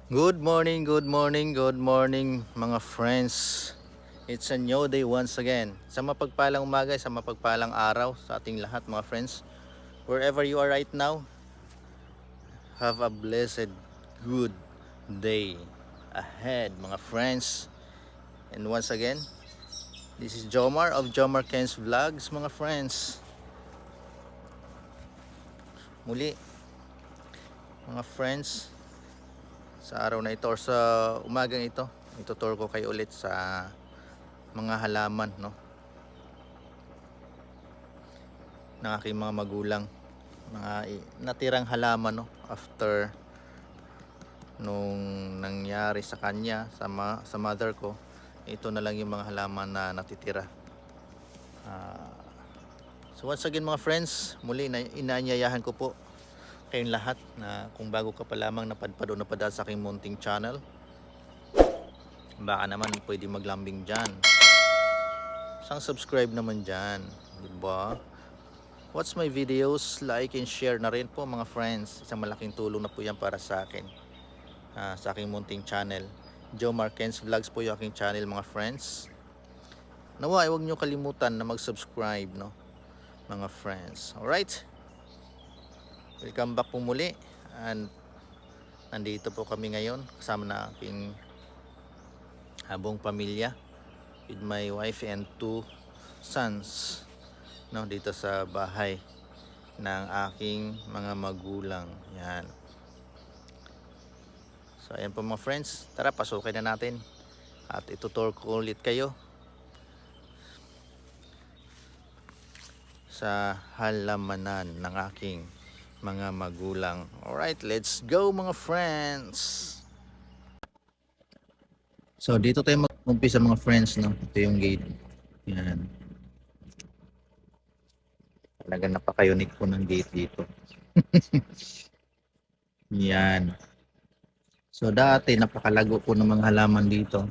Good morning, good morning, good morning mga friends. It's a new day once again. Sa mapagpalang umaga, sa mapagpalang araw sa ating lahat mga friends. Wherever you are right now, have a blessed, good day ahead mga friends. And once again, this is Jomar of Jomar Ken's Vlogs mga friends. Muli mga friends, sa araw na ito or sa umagang ito, ituturo ko kayo ulit sa mga halaman, no, ng aking mga magulang, mga natirang halaman, no, after nung nangyari sa kanya, sa mother ko. Ito na lang yung mga halaman na natitira. So once again mga friends, muli na inaanyayahan ko po kayong lahat na kung bago ka pa lamang napadpad o napadaan sa aking munting channel, baka naman pwede maglambing dyan, sang subscribe naman dyan, diba? Watch my videos, like and share na rin po mga friends. Isang malaking tulong na po yan para sa akin, sa aking munting channel. Jomar Ken's Vlogs po yung aking channel mga friends. Nawa, huwag nyo kalimutan na mag-subscribe, no, mga friends. Alright, welcome back po muli. And nandito po kami ngayon kasama na aking buong pamilya, with my wife and 2 sons, no, dito sa bahay ng aking mga magulang. Yan. So ayan po mga friends, tara pasukin na natin at ituturo ko ulit kayo sa halamanan ng aking mga magulang. Alright, let's go mga friends. So dito tayo mag-umpisa mga friends, no? Ito yung gate. Yan. Talaga napaka-unique po ng gate dito. Yan. So dati napakalago po ng mga halaman dito.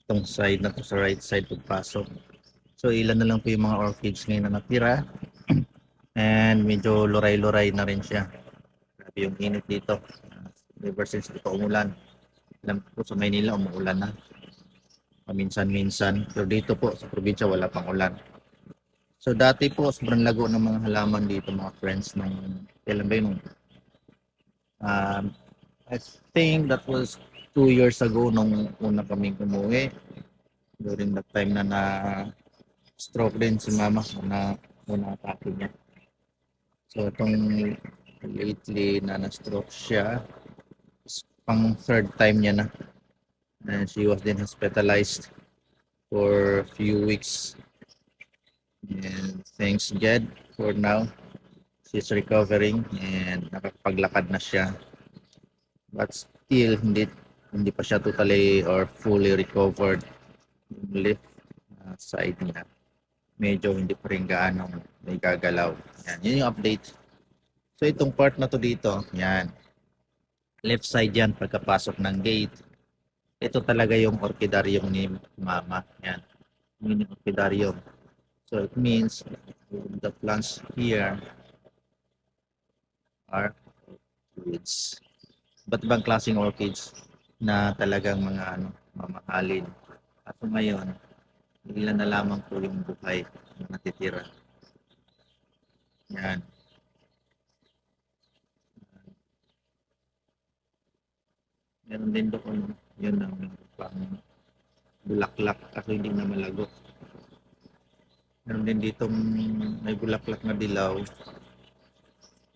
Itong side na to, sa right side pagpasok. So ilan na lang po yung mga orchids ngayon na natira. And medyo luray-luray na rin siya. Grabe yung init dito. Ever since dito umulan. Alam po sa Maynila umuulan na. Paminsan-minsan. Pero dito po sa probinsya wala pang ulan. So dati po sobrang lago ng mga halaman dito mga friends. Kailan ba yun? I think that was 2 years ago nung una kaming umuwi. During that time na stroke din si mama na atake niya. So itong lately na stroke siya, pang third time niya na. And she was then hospitalized for a few weeks. And thanks God for now, she's recovering and nakakapaglakad na siya. But still hindi pa siya totally or fully recovered. Yung left side niya medyo hindi pa rin gaano may gagalaw. Yan, yun yung update. So itong part na to dito, yan. Left side yan pagkapasok ng gate. Ito talaga yung orchidarium ni mama. Yan. Yun yung orchidarium. So it means the plants here are orchids. Ba't bang klaseng orchids na talagang mga mamahalin. At ngayon, ilan na lamang po yung buhay na natitira. Yan. Meron din doon, yun ang pang bulaklak ako hindi na malago. Meron din dito may bulaklak na dilaw.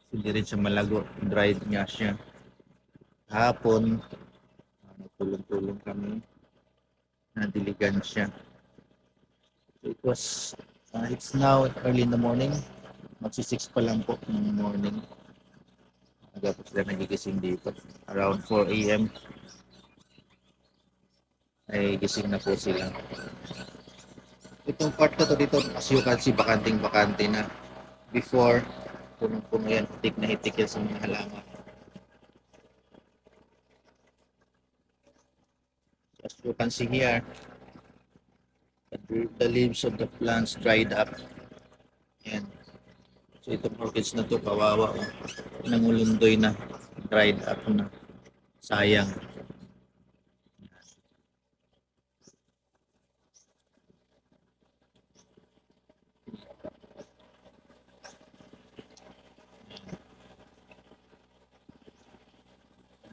Hindi rin siya malago, dried nga siya. Hapon, nagtulong-tulong kami, nadiligan siya. So it was, it's now early in the morning. Magsi-6 pa lang po ng morning. Aga po sila nagigising dito. Around 4 a.m. ay gising na po sila. Itong part na to dito, as you can see, bakanting-bakante na. Before, punong-puno yan, hitik na hitik yan sa mga halaman. As you can see here, the leaves of the plants dried up. Yan. So itong orchids na to, kawawa. Nangulundoy na, dried up na. Sayang.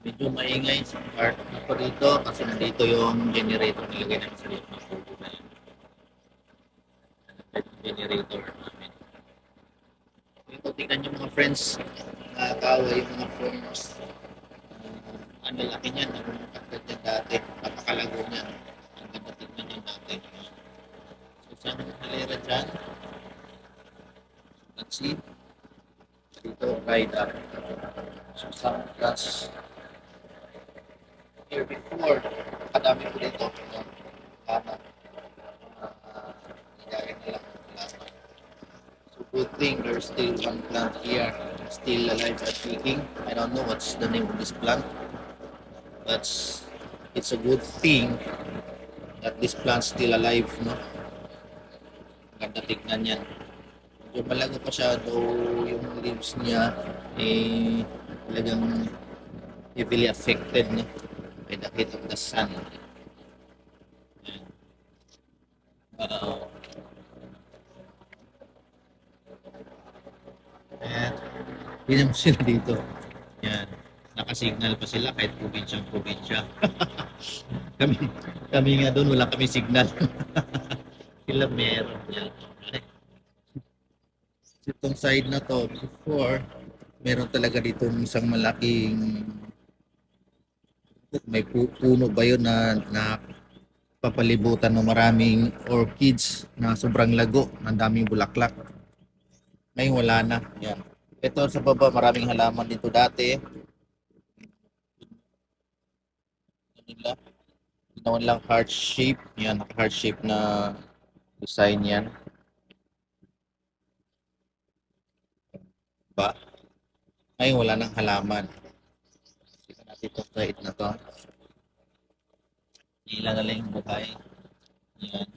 Medyo maingay sa part na po dito kasi nandito yung generator nilagay namin sa loob ng kubo na yun. Generator namin. Ito, tingnan nyo mga friends. Nakakawa yung mga furnace. Ang lalaki niyan. Nagmumukagad yan dati. Napakalago niyan. Ang ganda tingnan yan dati. So, saan ang halera dyan? Let's see. Dito, ride up. So, some plus here before. Kadami ko dito. Lama. Nilagay nila. Lama. So, good thing there's still one plant here. Still alive and kicking. I don't know what's the name of this plant. But it's a good thing that this plant's still alive, no? Ganda tignan yan. Medyo malago pa siya, though yung leaves niya, talagang heavily affected, no? By the heat of the sun. Yan. And, yun mo sila dito. Yan. Nakasignal pa sila kahit probinsya. kami, kami nga doon, wala kami signal. Sila meron. Yan. Itong side na to, before, meron talaga dito isang malaking may puno ba yun na papalibutan ng maraming orchids na sobrang lago, ang daming bulaklak. Ngayon wala na. Yan. Ito sa baba, maraming halaman dito dati. Nila, ginawan lang heart shape. Yan, heart shape na design yan. Ba? Ngayon wala nang halaman. Ito natin itong side na to. Ilan na lang yung buhay. Yan.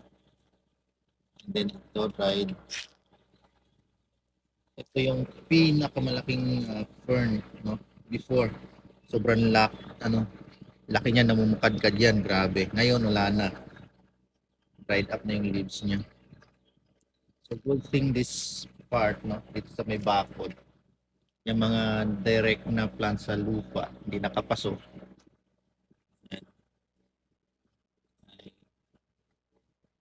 And then ito, dried. Ito yung pinakamalaking fern, no? Before, sobrang laki niya, namumukadkad yan, grabe. Ngayon, wala na. Dried up na yung leaves niya. So, good thing this part, no? Dito sa may bakod. Yung mga direct na plant sa lupa, hindi nakapasok. Yan.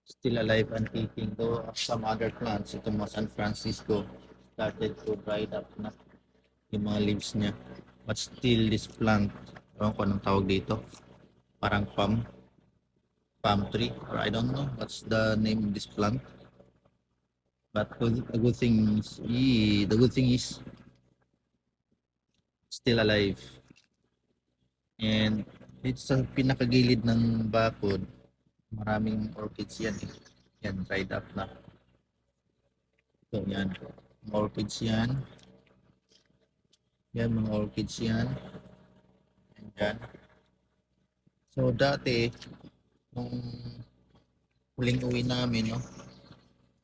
Still alive and kicking. Though some other plants, ito mga San Francisco, started to dry up na yung mga leaves niya. But still this plant, ewan ko anong tawag dito, parang palm tree, or I don't know what's the name of this plant. But the good thing is still alive. And dito sa pinakagilid ng bakod, maraming orchids yan. Yan, dried up na. So yan, mga orchids yan. Yan, mga orchids yan. Yan. So dati, nung huling uwi namin, no,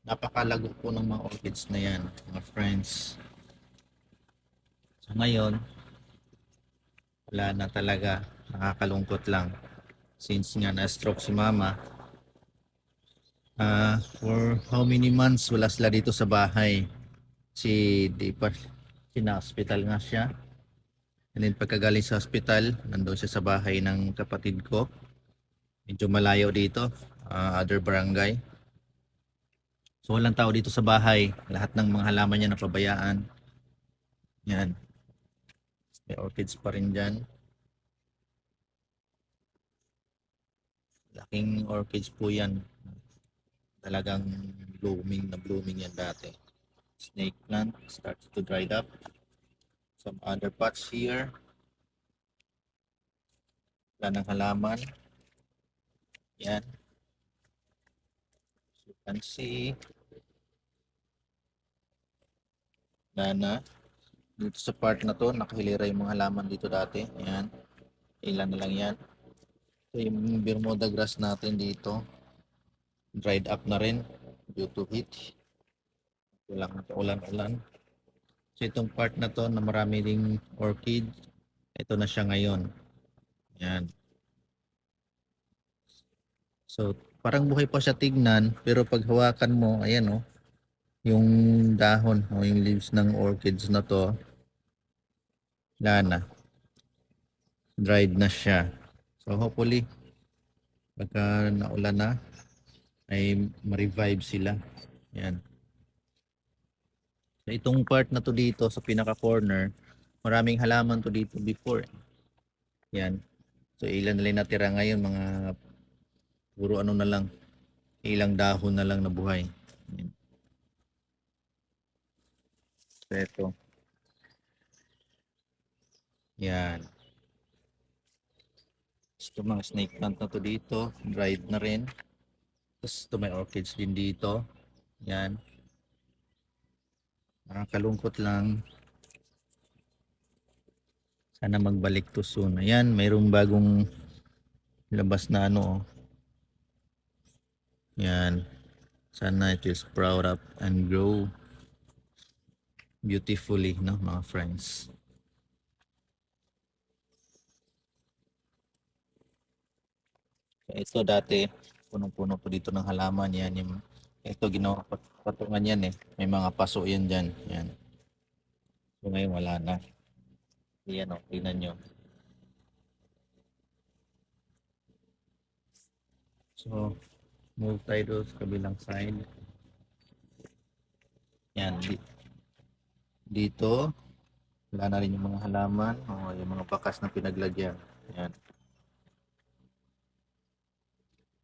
napakalago po ng mga orchids na yan, mga friends. So ngayon, wala na talaga, nakakalungkot lang. Since nga na-stroke si mama, for how many months wala sila dito sa bahay. Di pa, hospital nga siya. And then pagkagaling sa hospital, nandoon siya sa bahay ng kapatid ko. Medyo malayo dito, other barangay. So walang tao dito sa bahay. Lahat ng mga halaman niya napabayaan. Yan. May orchids pa rin dyan. Laking orchids po yan. Talagang blooming yan dati. Snake plant starts to dry up. Some other pots here. Wala ng halaman. Yan. As you can see. Wala na. Dito sa part na to, nakahilera yung mga halaman dito dati. Yan. Ilan na lang yan. So yung Bermuda grass natin dito, dried up na rin due to heat. Walang ulan-ulan. So itong part na to na marami ding orchid, ito na siya ngayon. Yan. So, parang buhay pa siya tignan, pero pag hawakan mo, ayan oh, yung dahon o yung leaves ng orchids na to, wala na. Dried na siya. So, hopefully, pagka naulan na, ay ma-revive sila. Yan. So, itong part na to dito sa pinaka-corner, maraming halaman to dito before. Yan. So, ilan na lang natira ngayon, mga puro ano na lang, ilang dahon na lang na buhay. Yan. So, ito. Yan. Ito mga snake plant na to dito, dried na rin. Tapos ito may orchids din dito. Yan. Nakakalungkot lang. Sana magbalik to soon. Ayan, mayroong bagong labas na ano. Oh. Yan. Sana it will sprout up and grow beautifully, no, mga friends. Ito dati, punong-puno po dito ng halaman. Yan, yung, ito ginawa patungan yan eh. May mga paso yan dyan. Yan. So ngayon wala na. Yan o, tingnan nyo. So, move tayo doon sa kabilang side. Yan, dito, wala na rin yung mga halaman o yung mga bakas na pinaglagyan. Yan.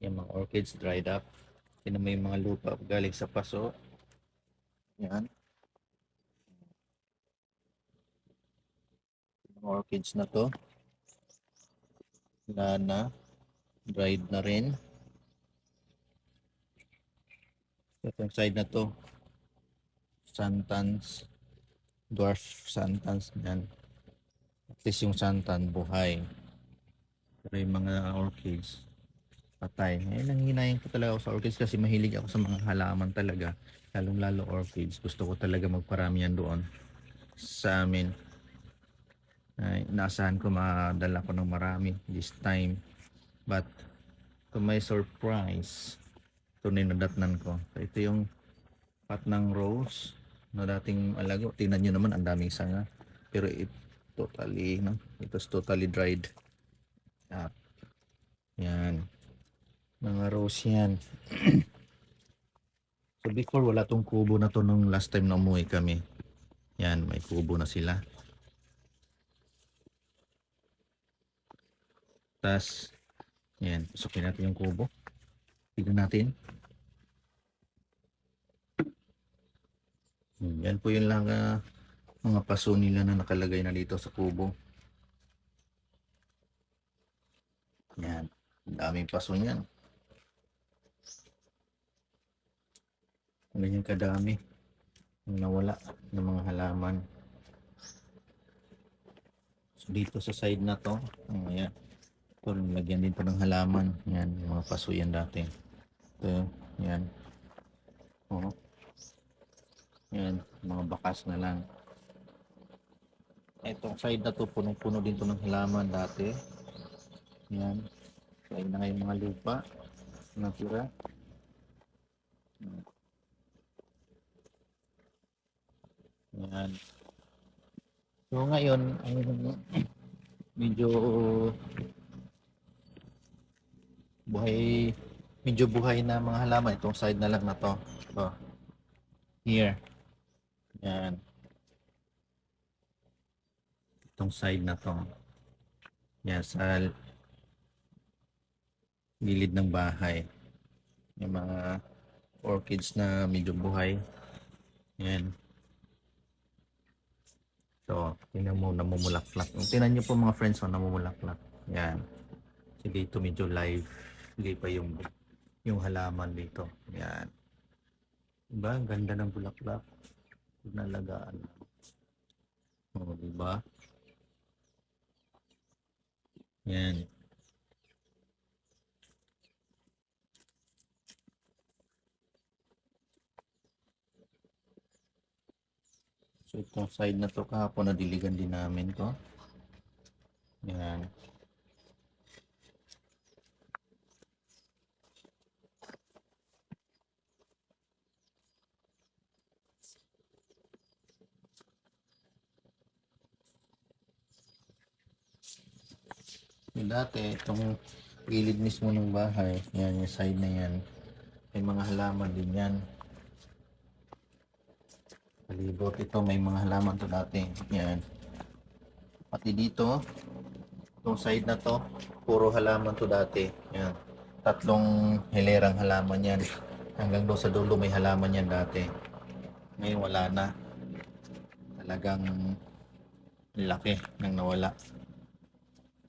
Yung mga orchids dried up. Yan may mga lupa galing sa paso. Yan. Yung orchids na to. Wala na. Dried na rin. Itong side na to. Santans. Dwarf santans. Yan. At least yung santan buhay. Pero yung mga orchids patay. Eh, nanghinayin ko talaga ako sa orchids kasi mahilig ako sa mga halaman talaga. Lalong lalo orchids. Gusto ko talaga magparami yan doon sa amin. Ay, inaasahan ko madala ko ng marami this time. But to my surprise, ito ninadatnan ko. So, ito yung pot ng rose na dating alago. Tingnan nyo naman, ang daming sanga. Pero it totally, no? It was totally dried up. Yan. Mga rose yan. So before, wala tong kubo na to nung last time na umuwi kami. Yan, may kubo na sila. Tas, yan, pasukin natin yung kubo. Tignan natin. Yan po yung lang mga paso nila na nakalagay na dito sa kubo. Yan, daming paso niyan. Ganyan kadami yung nawala ng mga halaman. So, dito sa side na to, ayan. Ito, lagyan din po ng halaman. Yan, yung mga paso yan dati. Ito, yan. Oh. Yan, mga bakas na lang. Itong side na to, punong-puno din to ng halaman dati. Yan. So, ayun na nga yung mga lupa. Natira. Yan. So ngayon, ang medyo buhay, medyo buhay na mga halaman. Itong side na lang na to. Ito. Here. Yan. Itong side na to. Yan, sa gilid ng bahay. Yung mga orchids na medyo buhay. Yan. So, tingnan mo, namumulaklak. Tingnan nyo po mga friends, namumulaklak. Yan. So, dito medyo live. Hindi pa yung halaman dito. Yan. Diba? Ang ganda ng bulaklak. Nalagaan. O, diba? Yan. So, itong side na to kahapon nadiligan din namin to. Yan. Yung dati, itong gilid mismo ng bahay, yan, yung side na yan, may mga halaman din yan. Palibot ito, may mga halaman to dati. Yan. Pati dito, itong side na to, puro halaman to dati. Yan. Tatlong hilerang halaman yan. Hanggang doon sa dulo may halaman yan dati. Ngayon wala na. Talagang laki nang nawala.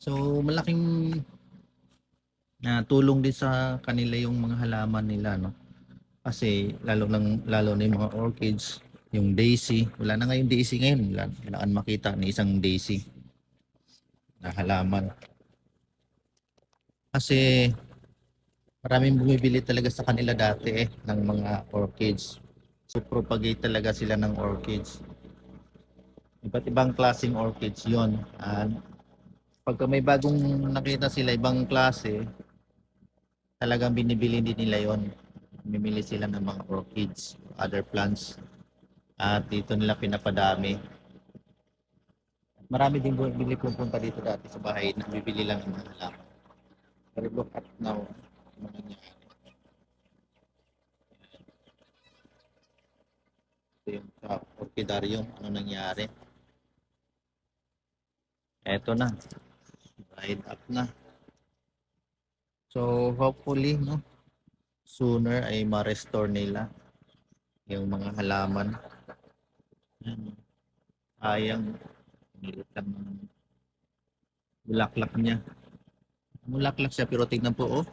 So, malaking tulong din sa kanila yung mga halaman nila, no? Kasi lalo na yung mga orchids, yung daisy, wala na ngayon daisy ngayon, wala kang makita ni isang daisy na halaman. Kasi maraming bumibili talaga sa kanila dati ng mga orchids. So propagate talaga sila ng orchids. Iba't ibang klaseng orchids 'yon. And pagka may bagong nakita sila ibang klase, talagang binibili din nila 'yon. Bumibili sila ng mga orchids, other plants. At dito nila pinapadami. Marami din bumibili pupunta dito dati sa bahay na bibili lang ng mga halaman. Pero look at now, ano nangyari. Ito yung sa orchidarium, ano nangyari. Eto na, dried up na. So hopefully, no, sooner ay ma-restore nila yung mga halaman. Sayang, nilit lang ng bulaklak niya. Bulaklak siya pero tignan po, oh,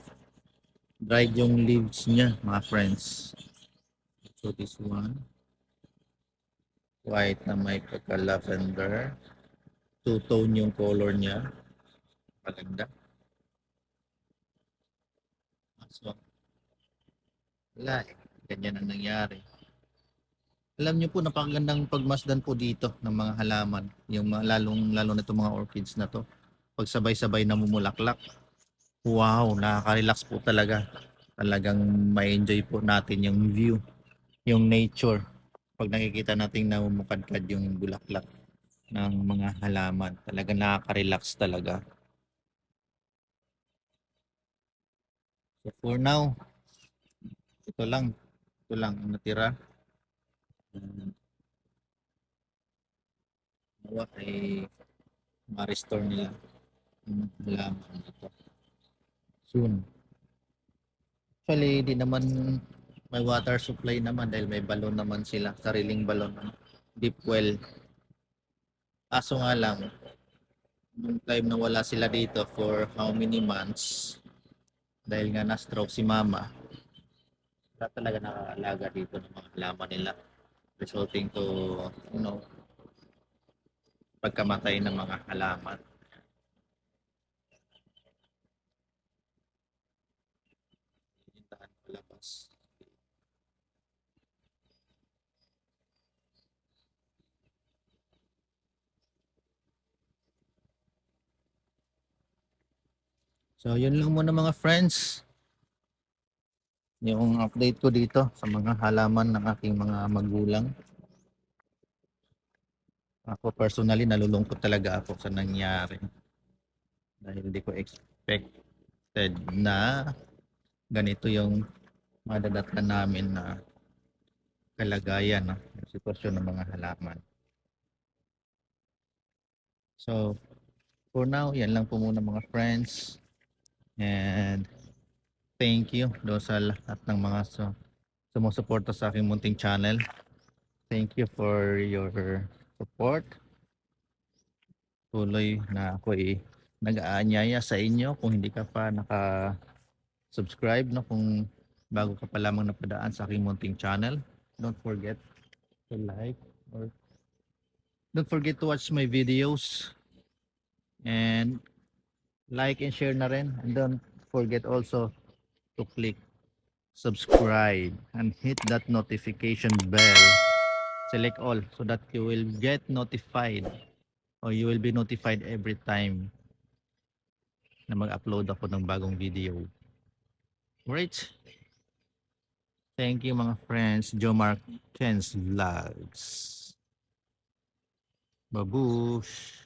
dried yung leaves niya, mga friends. So this one, white na may pagka-lavender. Two-tone yung color niya. Maganda. So, wala eh. Ganyan ang nangyari. Alam niyo po, napakagandang pagmasdan po dito ng mga halaman. Yung lalo na itong mga orchids na to. Pag sabay-sabay namumulaklak. Wow, nakaka-relax po talaga. Talagang ma-enjoy po natin yung view, yung nature. Pag nakikita natin namumukadkad yung bulaklak ng mga halaman, talagang nakaka-relax talaga. So for now, ito lang. Ito lang ang natira. Nawa ay ma-restore nila yung halaman dito soon. Actually, di naman may water supply naman dahil may balon naman sila, sariling balon, deep well. Aso nga lang, nung time na wala sila dito for how many months, dahil nga na-stroke si mama, wala talaga nakakaalaga dito ng mga halaman nila, resulting to, you know, pagkamatay ng mga halaman. Hintahan palabas. So, yun lang muna mga friends. Yung update ko dito sa mga halaman ng aking mga magulang. Ako personally, nalulungkot talaga ako sa nangyari. Dahil hindi ko expected na ganito yung madadatnan namin na kalagayan, no? Yung sitwasyon ng mga halaman. So, for now, yan lang po muna mga friends. And thank you do sa lahat ng mga sumusuporta sa aking munting channel. Thank you for your support. Tuloy na ako nag-aanyaya sa inyo kung hindi ka pa naka-subscribe, no, kung bago ka pa lamang napadaan sa aking munting channel, don't forget to like or don't forget to watch my videos and like and share na rin, and don't forget also to click subscribe and hit that notification bell, select all so that you will get notified or you will be notified every time na mag-upload ako ng bagong video. Right? Thank you mga friends. Jomar Ken's Vlogs. Babush!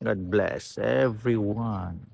God bless everyone.